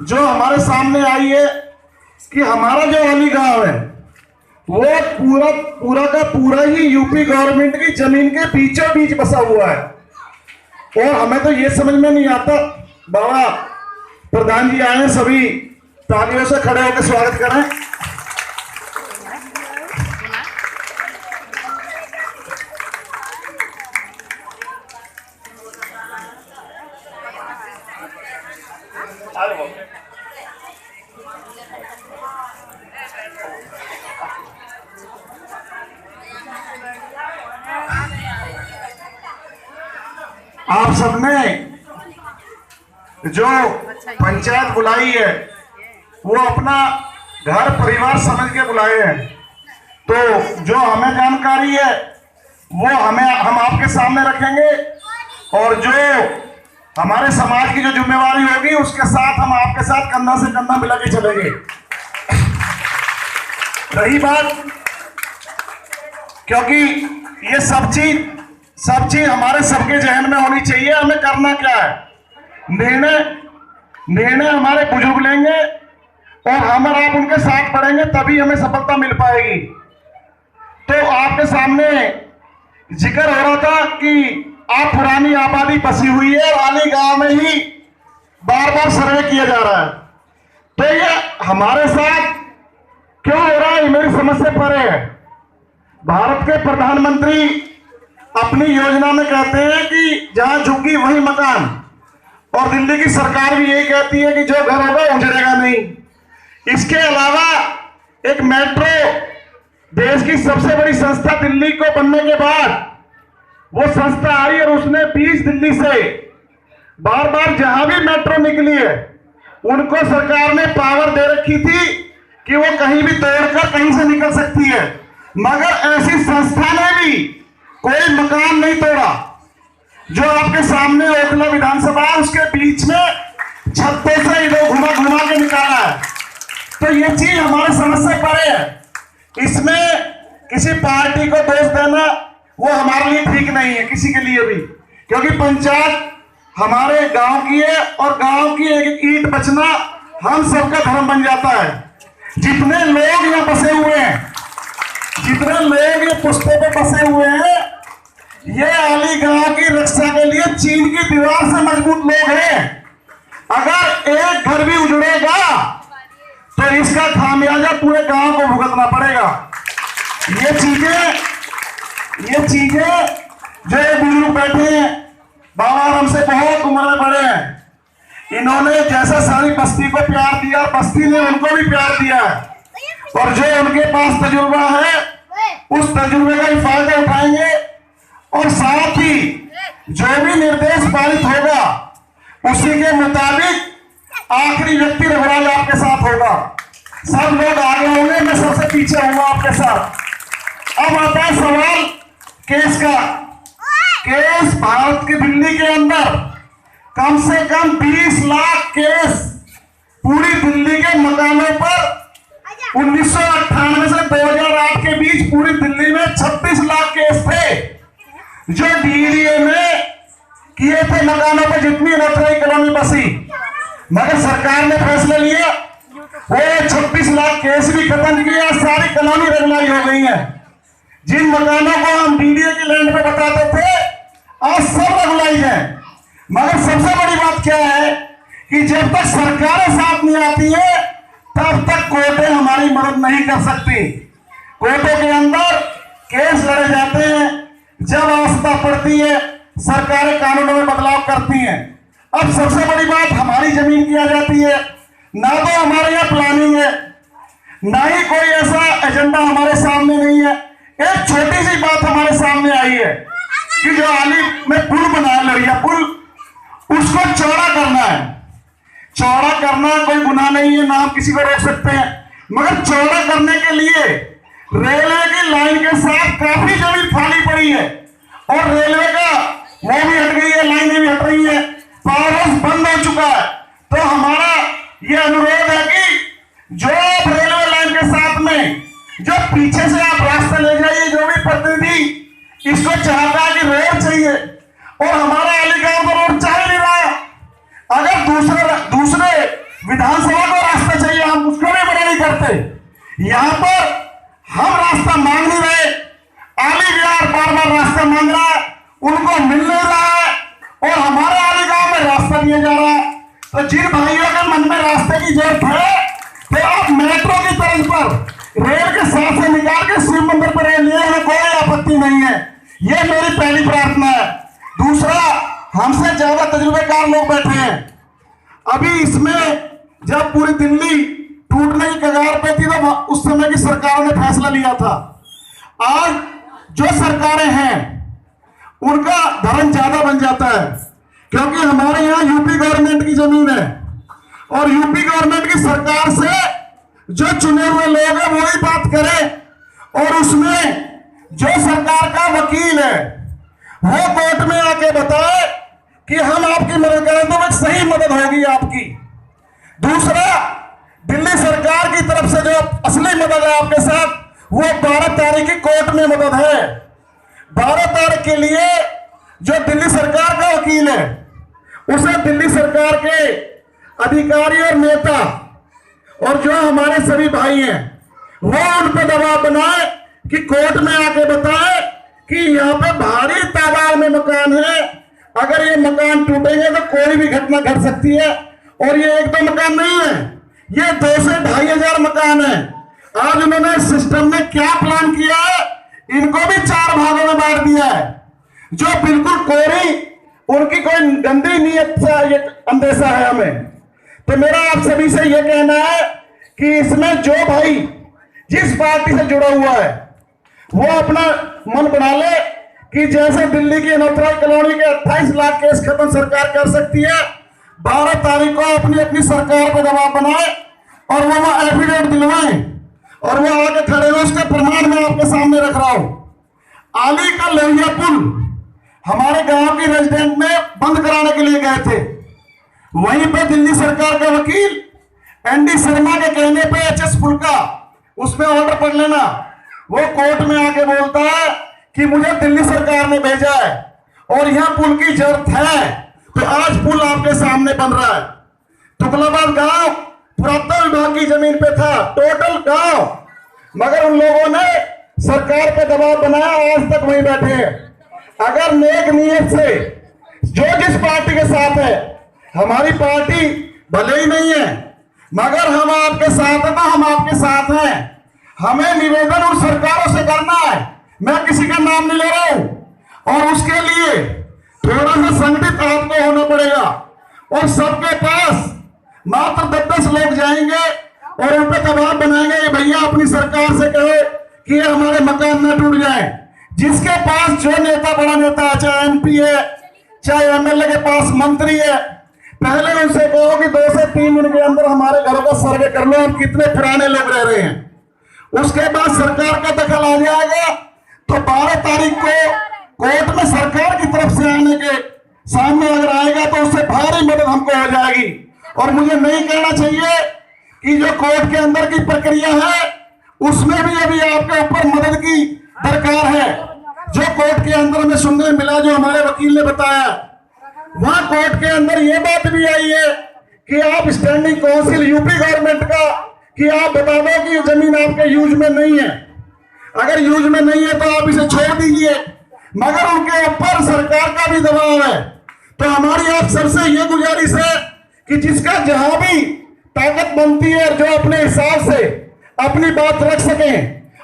जो हमारे सामने आई है कि हमारा जो अली गांव है वो पूरा पूरा का पूरा ही यूपी गवर्नमेंट की जमीन के बीचों बीच बसा हुआ है। और हमें तो ये समझ में नहीं आता। बाबा प्रधान जी आए हैं, सभी तालियों से खड़े होकर स्वागत करें। आप सबने जो पंचायत बुलाई है वो अपना घर परिवार समझ के बुलाए हैं, तो जो हमें जानकारी है वो हम आपके सामने रखेंगे और जो हमारे समाज की जो जिम्मेवारी होगी उसके साथ हम आपके साथ कंधा से कंधा मिला के चलेंगे। रही बात, क्योंकि ये सब चीज हमारे सबके जहन में होनी चाहिए। हमें करना क्या है, निर्णय हमारे बुजुर्ग लेंगे और हम और आप उनके साथ पढ़ेंगे, तभी हमें सफलता मिल पाएगी। तो आपके सामने जिक्र हो रहा था कि आप पुरानी आबादी बसी हुई है और अली गांव में ही बार बार सर्वे किया जा रहा है, तो ये हमारे साथ क्यों हो रहा है, मेरी समझ से परे है। भारत के प्रधानमंत्री अपनी योजना में कहते हैं कि जहां झुग्गी वहीं मकान, और दिल्ली की सरकार भी यही कहती है कि जो घर होगा उजड़ेगा नहीं। इसके अलावा एक मेट्रो, देश की सबसे बड़ी संस्था दिल्ली को बनने के बाद वो संस्था आई और उसने 20 दिल्ली से बार बार जहां भी मेट्रो निकली है उनको सरकार ने पावर दे रखी थी कि वो कहीं भी तोड़कर कहीं से निकल सकती है, मगर ऐसी संस्था ने भी कोई मकान नहीं तोड़ा। जो आपके सामने ओखला विधानसभा उसके बीच में छत्तों से इधर घुमा घुमा के निकाला है, तो ये चीज हमारे समझ से परे है। इसमें किसी पार्टी को दोष देना वो हमारे लिए ठीक नहीं है, किसी के लिए भी, क्योंकि पंचायत हमारे गांव की है और गांव की एक ईंट बचना हम सबका धर्म बन जाता है। जितने लोग यहाँ बसे हुए हैं, जितने लोग ये पुष्पों पे बसे हुए हैं, ये अली गांव की रक्षा के लिए चीन की दीवार से मजबूत लोग हैं। अगर एक घर भी उजड़ेगा तो इसका खामियाजा पूरे गांव को भुगतना पड़ेगा। ये चीजें जो बुजुर्ग बैठे हैं, बाबा हमसे बहुत उम्र में बड़े हैं, इन्होंने जैसा सारी बस्ती को प्यार दिया, बस्ती ने उनको भी प्यार दिया है, और जो उनके पास तजुर्बा है उस तजुर्बे का ही फायदा उठाएंगे। और साथ ही जो भी निर्देश पारित होगा उसी के मुताबिक आखिरी व्यक्ति रघुराज आपके साथ होगा। सब लोग आगे होंगे, मैं सबसे पीछे होऊंगा आपके साथ। अब आता है सवाल केस का। केस भारत की दिल्ली के अंदर कम से कम 20 लाख केस पूरी दिल्ली के मकानों पर 1998 से 2008 के बीच पूरी दिल्ली में 26 लाख केस थे जो डीडीए में किए थे मकानों पर जितनी रतरई कॉलोनी बसी, मगर सरकार ने फैसला लिया वो 26 लाख केस भी खत्म किया, सारी कॉलोनी रेगुलराइज हो गई है। जिन मकानों को हम डीडीए की लैंड पे बताते थे आज सब रेगुलराइज है। मगर सबसे बड़ी बात क्या है कि जब तक सरकारें साथ नहीं आती है तब तक कोर्टें हमारी मदद नहीं कर सकती। कोर्टों के अंदर केस लड़े जाते हैं, जब आवश्यकता पड़ती है सरकारें कानूनों में बदलाव करती हैं। अब सबसे बड़ी बात, हमारी जमीन की आ जाती है, ना तो हमारे यहाँ प्लानिंग है, ना ही कोई ऐसा एजेंडा हमारे सामने नहीं है। एक छोटी सी बात हमारे सामने आई है कि जो अली में पुल बनाया, लड़िया पुल, उसको चौड़ा करना है। चौड़ा करना कोई गुनाह नहीं है, ना हम किसी को रोक सकते हैं, मगर चौड़ा करने के लिए रेलवे की लाइन के साथ काफी जमीन खाली पड़ी है और रेलवे का वो भी हट गई है, लाइनें भी हट रही है, पावर हाउस बंद हो चुका है। तो हमारा ये अनुरोध है कि जो रेलवे लाइन के साथ में जो पीछे से आप रास्ता ले जाइए, जो भी प्रतिनिधि इसको चाहता है कि रोड चाहिए और हमारा अली गांव को रोड चाह नहीं रहा, अगर दूसरे विधानसभा को रास्ता चाहिए, हम उसको भी बड़ा नहीं करते। यहाँ पर हम रास्ता मांग नहीं रहे, आली विहार बार बार रास्ता मांग रहा है, उनको मिल नहीं रहा है, और हमारे आली गांव में रास्ता दिया जा रहा है। तो जिन भाइयों के मन में रास्ते की जरूरत है, तो आप मेट्रो की तर्ज पर रेल के साथ से निकाल के शिव मंदिर पर रेल लिए, हमें कोई आपत्ति नहीं है। ये मेरी पहली प्रार्थना है। दूसरा, हमसे ज्यादा तजुर्बेकार लोग बैठे हैं। अभी इसमें जब पूरी दिल्ली टूटने की कगार पे थी, तो उस समय की सरकारों ने फैसला लिया था। आज जो सरकारें हैं उनका धर्म ज्यादा बन जाता है, क्योंकि हमारे यहाँ यूपी गवर्नमेंट की जमीन है, और यूपी गवर्नमेंट की सरकार से जो चुने हुए लोग हैं वही बात करें, और उसमें जो सरकार का वकील है वो कोर्ट में आके बताए कि हम आपकी मदद करें, तो सही मदद होगी आपकी। दूसरा, दिल्ली सरकार की तरफ से जो असली मदद है आपके साथ, वो 12 तारीख की कोर्ट में मदद है। 12 तारीख के लिए जो दिल्ली सरकार का वकील है, उसे दिल्ली सरकार के अधिकारी और नेता और जो हमारे सभी भाई हैं, वो उन पर दबाव बनाए कि कोर्ट में आके बताए कि यहाँ पे भारी तादाद में मकान है, अगर ये मकान टूटेंगे तो कोई भी घटना घट सकती है। और ये एक दो मकान नहीं है, ये 2 से 2,500 मकान है। आज उन्होंने सिस्टम में क्या प्लान किया है, इनको भी 4 भागों में बांट दिया है, जो बिल्कुल कोरी, उनकी कोई गंदी नीयत से ये अंदेशा है हमें। तो मेरा आप सभी से ये कहना है कि इसमें जो भाई जिस पार्टी से जुड़ा हुआ है, वो अपना मन बना ले कि जैसे दिल्ली की नौतराई कॉलोनी के 28 लाख केस खत्म सरकार कर सकती है, 12 तारीख को अपनी अपनी सरकार पर दबाव बनाए और वो एफिडेविट दिलवाए, और वो आगे खड़े हुए, उसका प्रमाण मैं आपके सामने रख रहा हूं। आली का लोहिया पुल हमारे गांव की रेजिडेंट ने बंद कराने के लिए गए थे, वहीं पे दिल्ली सरकार का वकील एनडी शर्मा के कहने पे एचएस पुल का उसमें ऑर्डर पढ़ लेना, वो कोर्ट में आके बोलता है कि मुझे दिल्ली सरकार ने भेजा है और यहाँ पुल की जरूरत है। तो आज पुल आपके सामने बन रहा है। तुगलाबाद गांव पुरातत्व विभाग की जमीन पे था, टोटल गांव, मगर उन लोगों ने सरकार पे दबाव बनाया, आज तक वहीं बैठे हैं। अगर नेक नीयत से जो जिस पार्टी के साथ है, हमारी पार्टी भले ही नहीं है मगर हम आपके साथ हैं, तो हम आपके साथ हैं। हमें निवेदन उन सरकारों से करना है, मैं किसी का नाम नहीं ले रहा हूं, और उसके लिए थोड़ा सा संगठित आपको होना पड़ेगा, और सबके पास मात्र 10-10 लोग जाएंगे और उन पर दबाव बनाएंगे, ये भैया अपनी सरकार से कहे कि हमारे मकान न टूट जाए। जिसके पास जो नेता, बड़ा नेता है, चाहे एमपी है, चाहे एमएलए के पास मंत्री है, पहले उनसे कहो कि 2 से 3 दिन के अंदर हमारे घरों का सर्वे कर लो, हम कितने पुराने लोग रह रहे हैं। उसके बाद सरकार का दखल आ जाएगा, तो 12 तारीख को कोर्ट में सरकार की तरफ से आने के सामने अगर आएगा तो उससे भारी मदद हमको हो जाएगी। और मुझे नहीं कहना चाहिए कि जो कोर्ट के अंदर की प्रक्रिया है उसमें भी अभी आपके ऊपर मदद की दरकार है। जो कोर्ट के अंदर में सुनने मिला, जो हमारे वकील ने बताया, वहां कोर्ट के अंदर ये बात भी आई है कि आप स्टैंडिंग काउंसिल यूपी गवर्नमेंट का, कि आप बता दो कि जमीन आपके यूज में नहीं है, अगर यूज में नहीं है तो आप इसे छोड़ दीजिए, मगर उनके ऊपर सरकार का भी दबाव है। तो हमारी आप सबसे ये गुजारिश है कि जिसका जहां भी ताकत बनती है, जो अपने हिसाब से अपनी बात रख सके,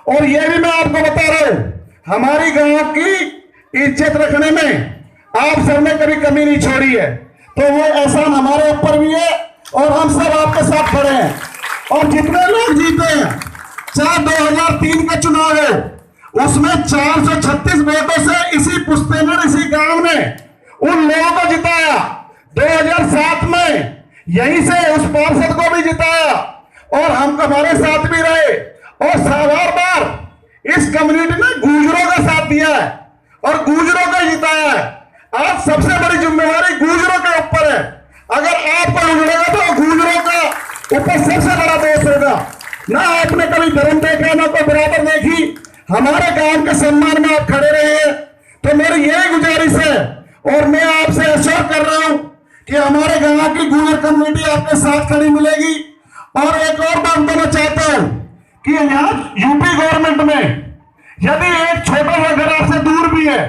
और ये भी मैं आपको बता रहा हूं, हमारी गांव की इज्जत रखने में आप सबने कभी कमी नहीं छोड़ी है, तो वो एहसान हमारे ऊपर भी है, और हम सब आपके साथ खड़े हैं। और जितने लोग जीते हैं, चाहे 2003 का चुनाव है, उसमें 436 वोटों से इसी पुश्तैनी, इसी गांव ने उन लोगों को जिताया। 2007 में यहीं से उस पार्षद को भी जिताया, और हम हमारे साथ भी रहे, और बार बार इस कम्युनिटी ने गुर्जरों का साथ दिया है और गुर्जरों को जिताया है। आज सबसे बड़ी जिम्मेवारी गुर्जरों के ऊपर है। अगर आपको उजड़ेगा तो गुर्जरों का ऊपर सबसे बड़ा दोष होगा। ना आपने कभी धर्म देखा, ना कोई बराबर देखी, हमारे गांव के सम्मान में आप खड़े रहे। तो मेरी यही गुजारिश है, और मैं आपसे आश्वस्त कर रहा हूं कि हमारे गांव की गुजर कम्युनिटी आपके साथ खड़ी मिलेगी। और एक और बात बोलना चाहता हूं कि यहाँ यूपी गवर्नमेंट में यदि एक छोटा सा घर आपसे दूर भी है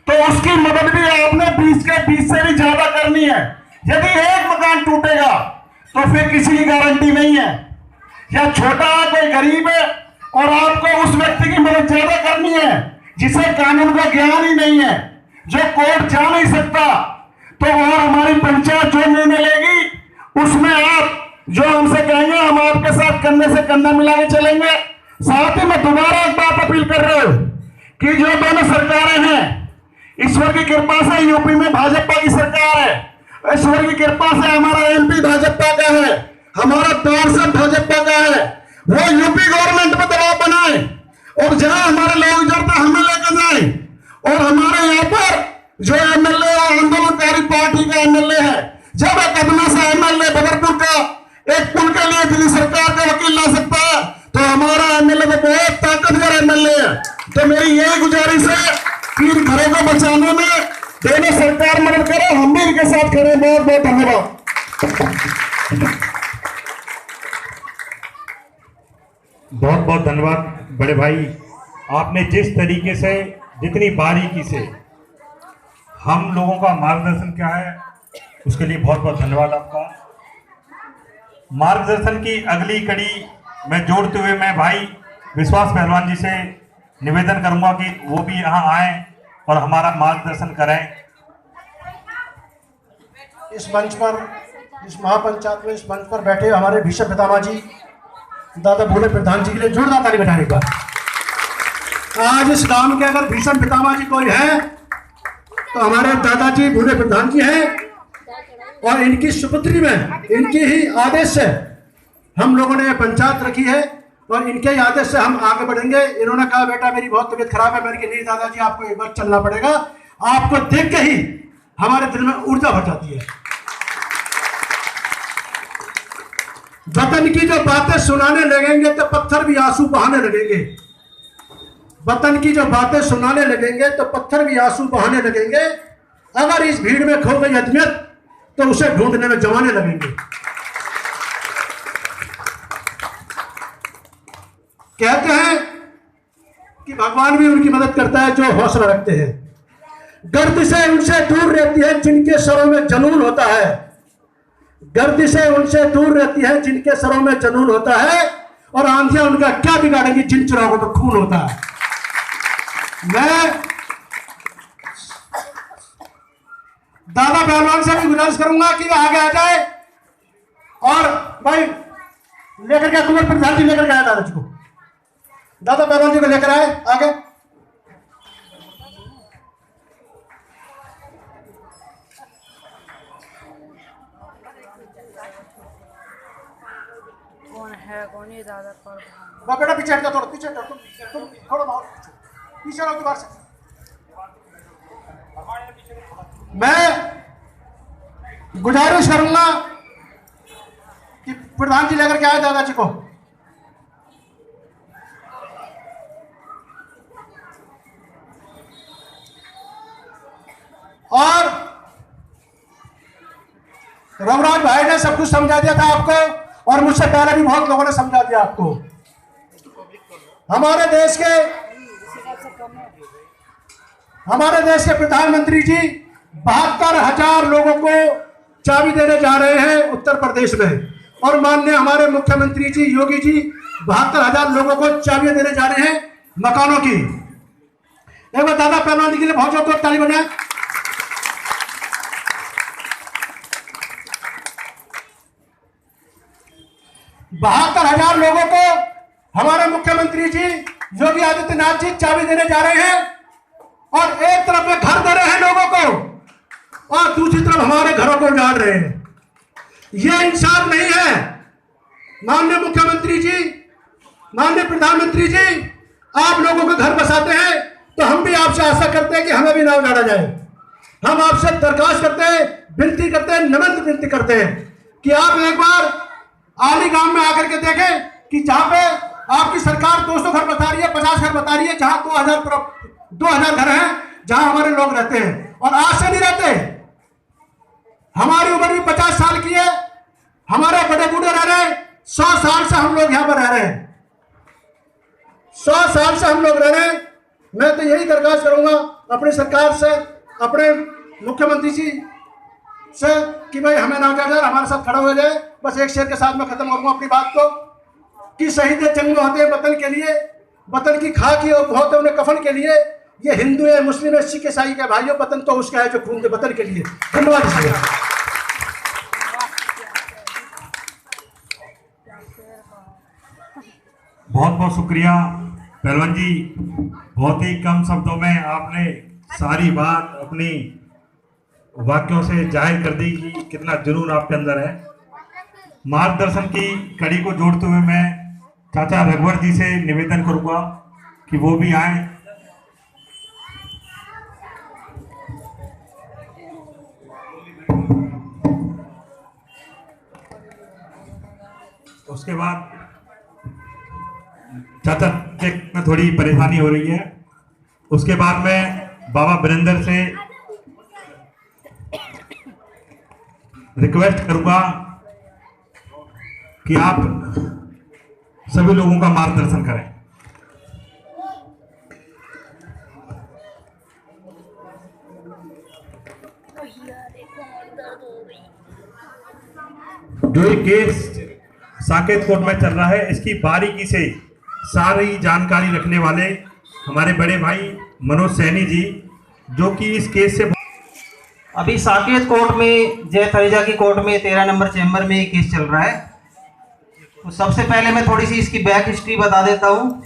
तो उसकी मदद भी आपने 20 के 20 से भी ज्यादा करनी है। यदि एक मकान टूटेगा तो फिर किसी की गारंटी नहीं है। या छोटा कोई गरीब है और आपको उस व्यक्ति की मदद ज्यादा करनी है जिसे कानून का ज्ञान ही नहीं है, जो कोर्ट जा नहीं सकता, तो और हमारी पंचायत जो निर्णय लेगी उसमें आप जो हमसे कहेंगे हम आपके साथ कंधे से कंधा मिला के चलेंगे। साथ ही मैं दोबारा एक बात अपील कर रहा हूं कि जो दोनों सरकारें हैं, ईश्वर की कृपा से यूपी में भाजपा की सरकार है, ईश्वर की कृपा से हमारा एमपी भाजपा का है, हमारा पार्षद भाजपा का है। वो यूपी गवर्नमेंट पर दबाव बनाए और जहां हमारे लोग जड़ता हमें लेकर जाए। और हमारे यहाँ पर जो एमएलए आंदोलनकारी पार्टी का एमएलए है, जब एक अपना सा एमएलए बदरपुर का एक पुल के लिए दिल्ली सरकार का वकील ला सकता है तो हमारा एमएलए तो बहुत ताकतवर एमएलए है। तो मेरी यही गुजारिश है कि इन घरों को बचाने में दोनों सरकार मदद करे, हम भी इनके साथ खड़े। बहुत बहुत धन्यवाद। बहुत बहुत धन्यवाद बड़े भाई। आपने जिस तरीके से जितनी बारीकी से हम लोगों का मार्गदर्शन किया है उसके लिए बहुत बहुत धन्यवाद आपका। मार्गदर्शन की अगली कड़ी में जोड़ते हुए मैं भाई विश्वास पहलवान जी से निवेदन करूंगा कि वो भी यहाँ आए और हमारा मार्गदर्शन करें। इस मंच पर, इस महापंचायत में इस मंच पर बैठे हमारे भीष्म पितामह जी दादा भोले प्रधान जी के लिए जोरदार ताली बजाने का। आज इस गांव के अगर भीष्म पितामह जी कोई है तो हमारे दादाजी भोले प्रधान जी हैं। और इनकी सुपुत्री में इनकी ही आदेश से हम लोगों ने पंचायत रखी है और इनके ही आदेश से हम आगे बढ़ेंगे। इन्होंने कहा बेटा मेरी बहुत तबीयत खराब है, मैंने कहा नहीं दादाजी आपको एक बार चलना पड़ेगा। आपको देख के ही हमारे दिल में ऊर्जा भर जाती है। वतन की जो बातें सुनाने लगेंगे तो पत्थर भी आंसू बहाने लगेंगे। वतन की जो बातें सुनाने लगेंगे तो पत्थर भी आंसू बहाने लगेंगे। अगर इस भीड़ में खो गई अहमियत तो उसे ढूंढने में जमाने लगेंगे। कहते हैं कि भगवान भी उनकी मदद करता है जो हौसला रखते हैं। गर्द से उनसे दूर रहती है जिनके सरों में जनून होता है। गर्द से उनसे दूर रहती है जिनके सरों में जनून होता है। और आंधियां उनका क्या बिगाड़ेंगी जिन चुराहों में खून होता है। मैं दादा पहलवान से भी गुजारिश करूंगा कि वो आगे आ जाए और भाई लेकर के कुंवर प्रधान जी लेकर के आए दादाजी को, दादा पहलवान जी को लेकर आए आगे। कौन है कौन ये दादा प्रधान? वो बेटा पीछे हट जाओ, थोड़ा पीछे हट जाओ, तुम थोड़ा बहुत पीछे रहो दोबारा से। मैं गुजारिश करूंगा कि प्रधान जी लेकर के आए दादाजी को। और रघुराज भाई ने सब कुछ समझा दिया था आपको और मुझसे पहले भी बहुत लोगों ने समझा दिया आपको। हमारे देश के प्रधानमंत्री जी 72,000 लोगों को चाबी देने जा रहे हैं उत्तर प्रदेश में। और माननीय हमारे मुख्यमंत्री जी योगी जी 72,000 लोगों को चाबियां देने जा रहे हैं मकानों की। एक बार दादा पहलवान जी के लिए बहुत जोरदार ताली बजाएं। 72,000 लोगों को हमारे मुख्यमंत्री जी योगी आदित्यनाथ जी चाबी देने जा रहे हैं। और एक तरफ में घर दे रहे हैं लोगों को और दूसरी तरफ हमारे घरों को उजाड़ रहे हैं। यह इंसाफ नहीं है। माननीय मुख्यमंत्री जी, माननीय प्रधानमंत्री जी, आप लोगों को घर बसाते हैं तो हम भी आपसे आशा करते हैं कि हमें भी ना उजाड़ा जाए। हम आपसे दरखास्त करते हैं, विनती करते हैं, नम्र विनती करते हैं कि आप एक बार आली गांव में आकर के देखें कि जहां पे आपकी सरकार 200 घर बता रही है, 50 घर बता रही है, जहां 2,000 घर हैं जहां हमारे लोग रहते हैं और आज से नहीं रहते। हमारी उम्र भी 50 साल की है, हमारे बड़े बूढ़े रह रहे हैं, 100 साल से हम लोग यहाँ पर रह रहे हैं, 100 साल से हम लोग रह रहे हैं। मैं तो यही दरखास्त करूंगा अपनी सरकार से, अपने मुख्यमंत्री जी से कि भाई हमें नौजवान हमारे साथ खड़ा हो जाए। बस एक शेर के साथ मैं खत्म करूंगा अपनी बात को कि शहीद जंग में होते हैं वतन के लिए, वतन की खाकी और होते उन्हें कफन के लिए। ये हिंदू है, मुस्लिम है, सिख ईसाई के भाइयों, वतन तो उसका है जो खून दे वतन के लिए। धन्यवाद। बहुत बहुत शुक्रिया पहलवान जी, बहुत ही कम शब्दों में आपने सारी बात अपनी वाक्यों से जाहिर कर दी कि कितना जुनून आपके अंदर है। मार्गदर्शन की कड़ी को जोड़ते हुए मैं चाचा रघुवर जी से निवेदन करूंगा कि वो भी आए। उसके बाद चाचा में थोड़ी परेशानी हो रही है। उसके बाद मैं बाबा वीरेंद्र से रिक्वेस्ट करूंगा कि आप सभी लोगों का मार्गदर्शन करें। जो ये केस साकेत कोर्ट में चल रहा है, इसकी बारीकी से सारी जानकारी रखने वाले हमारे बड़े भाई मनोज सैनी जी, जो कि इस केस से अभी साकेत कोर्ट में, जय तरेजा की कोर्ट में 13 नंबर चैम्बर में ये केस चल रहा है। तो सबसे पहले मैं थोड़ी सी इसकी बैक हिस्ट्री बता देता हूँ।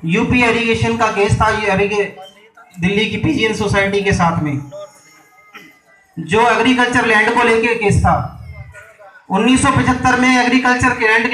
यूपी एरीगेशन का केस था, ये दिल्ली की पीजीएन सोसाइटी के साथ में, जो एग्रीकल्चर लैंड को लेके केस था। 1975 में एग्रीकल्चर के लैंड